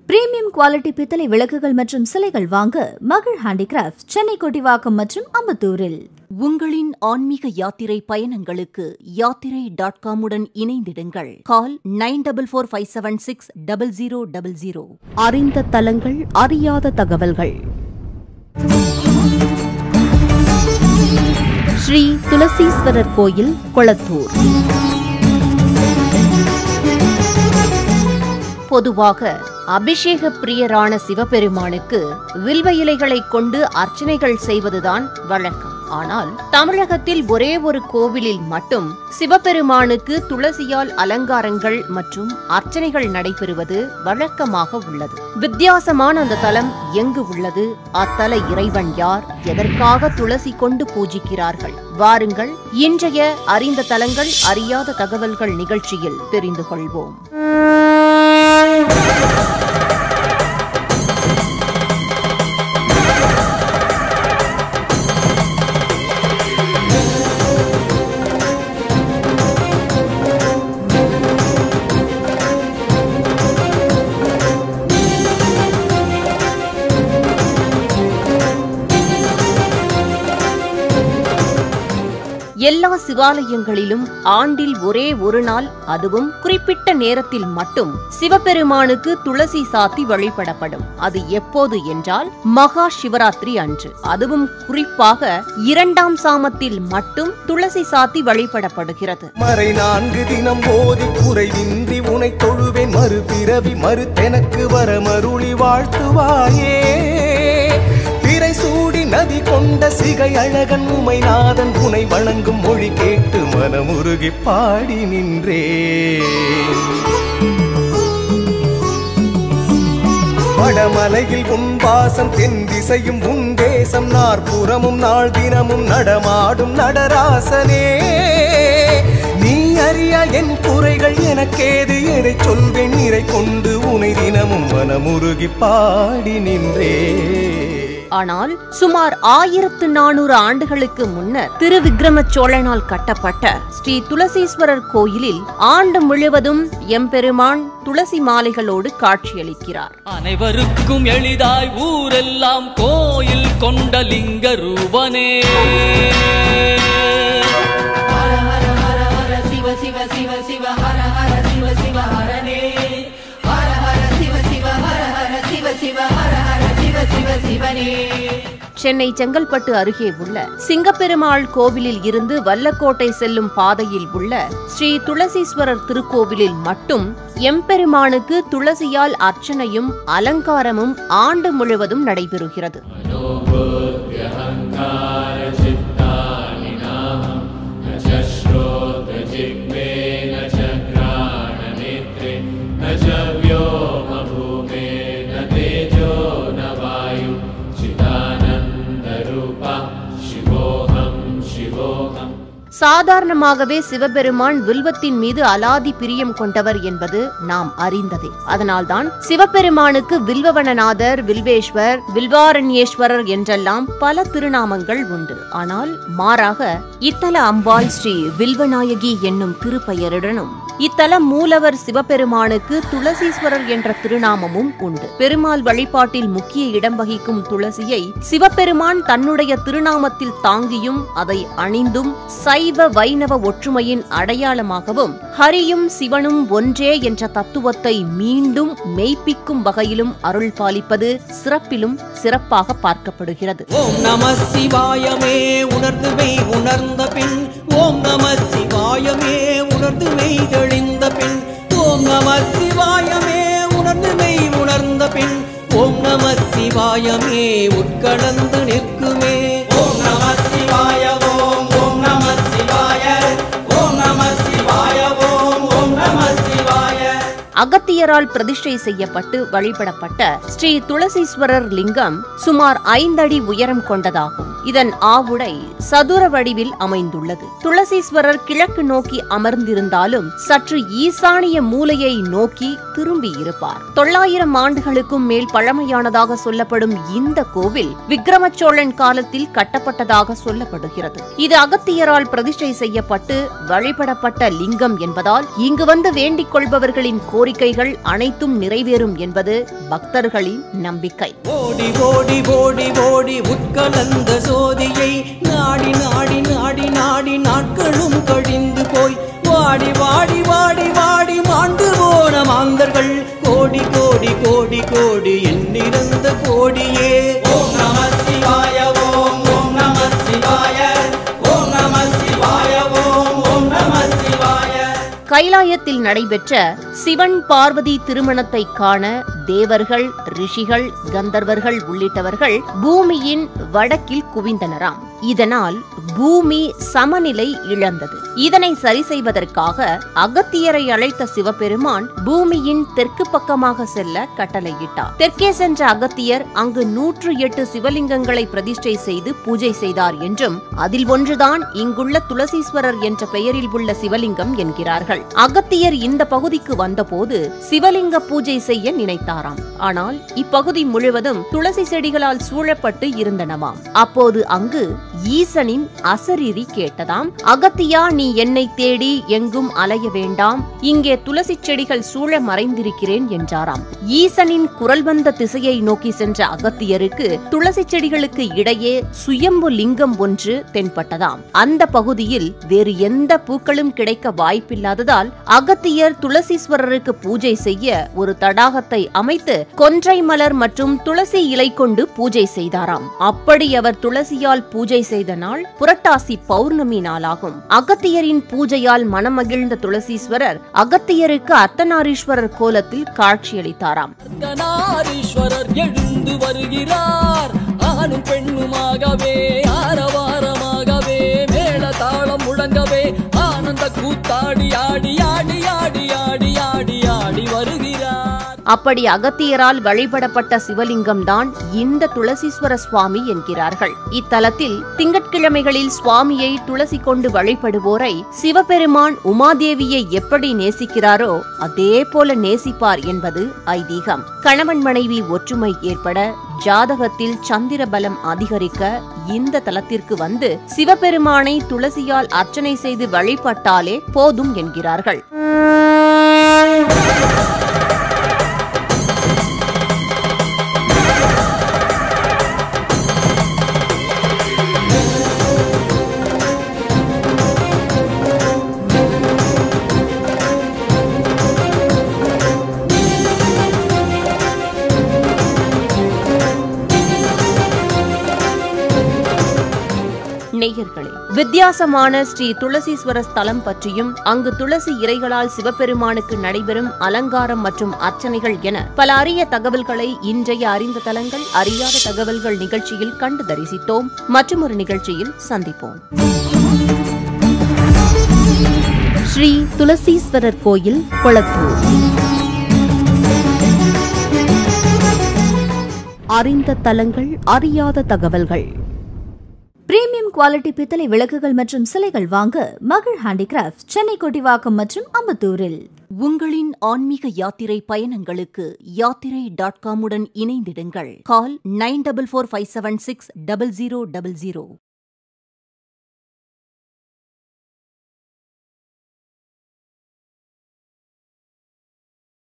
Premium quality பித்தளை விளக்குகள் மற்றும் சிலைகள் வாங்க மகள் ஹேண்டிகிராஃப்ட், சென்னை கொட்டிவாக்கம் மற்றும் அம்பத்தூரில். உங்களின் ஆன்மீக யாத்திரை பயணங்களுக்கு யாத்திரை.com உடன் இணைந்திடுங்கள். கால் 9445760000. அறிந்த தலங்கள், அறியாத தகவல்கள். ஸ்ரீ துளசீஸ்வரர் கோயில், கொளத்தூர். பொதுவாக அபிஷேக பிரியரான சிவபெருமானுக்கு வில்வ இலைகளை கொண்டு அர்ச்சனைகள் செய்வதுதான் வழக்கம். ஆனால் தமிழகத்தில் ஒரே ஒரு கோவிலில் மட்டும் சிவபெருமானுக்கு துளசியால் அலங்காரங்கள் மற்றும் அர்ச்சனைகள் நடைபெறுவது வழக்கமாக உள்ளது. வித்தியாசமான அந்த தலம் எங்கு உள்ளது? அத்தல இறைவன் யார்? எதற்காக துளசி கொண்டு பூஜிக்கிறார்கள்? வாருங்கள், இன்றைய அறிந்த தலங்கள், அறியாத தகவல்கள் நிகழ்ச்சியில் தெரிந்து கொள்வோம். எல்லா சிவாலயங்களிலும் ஆண்டில் ஒரே ஒரு நாள், அதுவும் குறிப்பிட்ட நேரத்தில் மட்டும் சிவபெருமானுக்கு துளசி சாத்தி வழிபடப்படும். அது எப்போது என்றால் மகா சிவராத்திரி அன்று. அதுவும் குறிப்பாக 2ஆம் சாமத்தில் மட்டும் துளசி சாத்தி வழிபடப்படுகிறது. மறை 4 தினம் போதி குறைவின்றி உனை தொழுவேன், மறுபிறவி மறுத்தெனக்கு வர மருளி வாழ்த்துவாயே. பிறை சூடி நதி கொண்ட சிகை அழகன் உமைநாதன் உனை வணங்கும் மொழி கேட்டு மனமுருகி பாடி நின்றே. வடமலையில் உன் வாசம், தென் திசையும் உன் தேசம், நாற்புறமும் நாள் தினமும் நடமாடும் நடராசனே. நீ அறியா என் குறைகள் எனக்கேது, எதை சொல்வேன் நிறை கொண்டு உனை தினமும் மனமுருகி பாடி நின்றே. ஆனால் சுமார் 1400 ஆண்டுகளுக்கு முன்னர் திருவிக்கிரம சோழனால் கட்டப்பட்ட ஸ்ரீ துளசீஸ்வரர் கோயிலில் ஆண்டு முழுவதும் எம்பெருமான் துளசி மாலைகளோடு காட்சியளிக்கிறார். அனைவருக்கும் எளிதாய் ஊரெல்லாம் கோயில் கொண்ட லிங்க ரூபனே. ஹர ஹர ஹர ஹர சிவ சிவ சிவ சிவ ஹர ஹர சிவ சிவ ஹரனே. ஹர ஹர சிவ சிவ ஹர ஹர சிவ சிவ ஹர ஹர சிவ சிவ சிவனே. சென்னை செங்கல்பட்டு அருகே உள்ள சிங்கப்பெருமாள் கோவிலில் இருந்து வல்லக்கோட்டை செல்லும் பாதையில் உள்ள ஸ்ரீ துளசீஸ்வரர் திருக்கோவிலில் மட்டும் எம்பெருமானுக்கு துளசியால் அர்ச்சனையும் அலங்காரமும் ஆண்டு முழுவதும் நடைபெறுகிறது. சாதாரணமாகவே சிவபெருமான் வில்வத்தின் மீது அலாதி பிரியம் கொண்டவர் என்பது நாம் அறிந்ததே. அதனால்தான் சிவபெருமானுக்கு வில்வவனநாதர், வில்வேஸ்வர், வில்வாரண்யேஸ்வரர் என்றெல்லாம் பல திருநாமங்கள் உண்டு. ஆனால் மாறாக இத்தல அம்பாள் ஸ்ரீ வில்வநாயகி என்னும் திருப்பெயருடனும் இத்தல மூலவர் சிவபெருமானுக்கு துளசீஸ்வரர் என்ற திருநாமமும் உண்டு. பெருமாள் வழிபாட்டில் முக்கிய இடம் வகிக்கும் துளசியை சிவபெருமான் தன்னுடைய திருநாமத்தில் தாங்கியும் அதை அணிந்தும் சைவ வைணவ ஒற்றுமையின் அடையாளமாகவும் ஹரியும் சிவனும் ஒன்றே என்ற தத்துவத்தை மீண்டும் மெய்ப்பிக்கும் வகையிலும் அருள் பாலிப்பது சிறப்பிலும் சிறப்பாக பார்க்கப்படுகிறது. ஓம் நம சிவாயமே உணர்ந்து மெய் உணர்ந்த பின், ஓம் நம சிவாயமே உணர்ந்து மெய் தெளிந்த பின், ஓம் நம சிவாயமே உணர்ந்து மெய் உணர்ந்த பின், ஓம் நம சிவாயமே உட்கடந்து நிற்குமே. ஓம் நம சிவாய ஓம், ஓம் நம சிவாய, ஓம் நம சிவாய ஓம், ஓம் நம சிவாய. அகத்தியரால் பிரதிஷ்டை செய்யப்பட்டு வழிபடப்பட்ட ஸ்ரீ துளசீஸ்வரர் லிங்கம் சுமார் 5 அடி உயரம் கொண்டதாகும். இதன் ஆவுடை சதுர வடிவில் அமைந்துள்ளது. துளசீஸ்வரர் கிழக்கு நோக்கி அமர்ந்திருந்தாலும் சற்று ஈசானிய மூலையை நோக்கி திரும்பி இருப்பார். 900 ஆண்டுகளுக்கும் மேல் பழமையானதாக சொல்லப்படும் இந்த கோவில் விக்ரமச்சோழன் காலத்தில் கட்டப்பட்டதாக சொல்லப்படுகிறது. இது அகத்தியரால் பிரதிஷ்டை செய்யப்பட்டு வழிபடப்பட்ட லிங்கம் என்பதால் இங்கு வந்து வேண்டிக் கொள்பவர்களின் கோரிக்கைகள் அனைத்தும் நிறைவேறும் என்பது பக்தர்களின் நம்பிக்கை. ஓடி ஓடி ஓடி ஓடி உட்கலந்த சோதியை நாடி நாடி நாடி நாடி நாட்களும் கழிந்து போய் வாடி வாடி வாடி வாடி மாண்டு போன மாந்தர்கள் கோடி கோடி கோடி கோடி எண்ணிறந்த கோடியே. ஓம் நம சிவாய ஓம் ஓம் நம சிவாய ஓம் நம சிவாய ஓம் ஓம் நம சிவாய. கைலாயத்தில் நடைபெற்ற சிவன் பார்வதி திருமணத்தை காண தேவர்கள், ரிஷிகள், கந்தர்வர்கள் உள்ளிட்டவர்கள் பூமியின் வடக்கில் குவிந்தனராம். இதனால் பூமி சமநிலை இழந்தது. இதனை சரி செய்வதற்காக அகத்தியரை அழைத்த சிவபெருமான் பூமியின் தெற்கு பக்கமாக செல்ல கட்டளையிட்டார். தெற்கே சென்ற அகத்தியர் அங்கு 108 சிவலிங்கங்களை பிரதிஷ்டை செய்து பூஜை செய்தார் என்றும் அதில் ஒன்றுதான் இங்குள்ள துளசீஸ்வரர் என்ற பெயரில் உள்ள சிவலிங்கம் என்கிறார்கள். அகத்தியர் இந்த பகுதிக்கு வந்தபோது சிவலிங்க பூஜை செய்ய நினைத்தாராம். ஆனால் இப்பகுதி முழுவதும் துளசி செடிகளால் சூழப்பட்டு இருந்தனவாம். அப்போது அங்கு ஈசனின் அசரீரி கேட்டதாம். அகத்தியா, நீ என்னை தேடி எங்கும் அலைய வேண்டாம், இங்கே துளசி செடிகள் சூழ மறைந்திருக்கிறேன் என்றாராம். ஈசனின் குரல் வந்த திசையை நோக்கி சென்ற அகத்தியருக்கு துளசி செடிகளுக்கு இடையே சுயம்பு லிங்கம் ஒன்று தென்பட்டதாம். அந்த பகுதியில் வேறு எந்த பூக்களும் கிடைக்க வாய்ப்பில்லாததால் அகத்தியர் துளசீஸ்வரருக்கு பூஜை செய்ய ஒரு தடாகத்தை அமைத்து கொன்றை மலர் மற்றும் துளசி இலை கொண்டு பூஜை செய்தாராம். அப்படி அவர் துளசியால் பூஜை செய்த நாள் புரட்டாசி பௌர்ணமி நாளாகும். அகத்தியரின் பூஜையால் மனமகிழ்ந்த துளசீஸ்வரர் அகத்தியருக்கு அர்த்தநாரீஸ்வரர் கோலத்தில் காட்சியளித்தாராம். அர்த்தநாரீஸ்வரர் எழுந்து வருகிறார், ஆணும் பெண்ணுமாகவே ஆரவாரமாகவே மேள தாளம் முழங்கவே ஆனந்த கூத்தாடி ஆடி ஆடி ஆடி ஆடி ஆடி ஆடி வருகிறார். அப்படி அகத்தியரால் வழிபடப்பட்ட சிவலிங்கம் தான் இந்த துளசீஸ்வர சுவாமி என்கிறார்கள். இத்தலத்தில் திங்கட்கிழமைகளில் சுவாமியை துளசி கொண்டு வழிபடுவோரை சிவபெருமான் உமாதேவியை எப்படி நேசிக்கிறாரோ அதே போல நேசிப்பார் என்பது ஐதீகம். கணவன் மனைவி ஒற்றுமை ஏற்பட, ஜாதகத்தில் சந்திர பலம் அதிகரிக்க இந்த தலத்திற்கு வந்து சிவபெருமானை துளசியால் அர்ச்சனை செய்து வழிபட்டாலே போதும் என்கிறார்கள். நேயர்களே, வித்தியாசமான ஸ்ரீ துளசீஸ்வர ஸ்தலம் பற்றியும் அங்கு துளசி இலைகளால் சிவபெருமானுக்கு நடைபெறும் அலங்காரம் மற்றும் அர்ச்சனைகள் என பல அரிய தகவல்களை இன்றைய அறிந்த தலங்கள் அறியாத தகவல்கள் நிகழ்ச்சியில் கண்டு தரிசித்தோம். மற்றொரு நிகழ்ச்சியில் சந்திப்போம். ஸ்ரீ துளசீஸ்வரர் கோயில், கொளத்தூர். அறிந்த தலங்கள் அறியாத தகவல்கள். பிரீமியம் குவாலிட்டி பித்தளை விளக்குகள் மற்றும் சிலைகள் வாங்க மகிழ் ஹேண்டிகிராஃப்ட், சென்னை கொட்டிவாக்கம் மற்றும் அம்பத்தூரில். உங்களின் ஆன்மீக யாத்திரை பயணங்களுக்கு யாத்திரை.com உடன் இணைந்திடுங்கள். கால் 9445760000.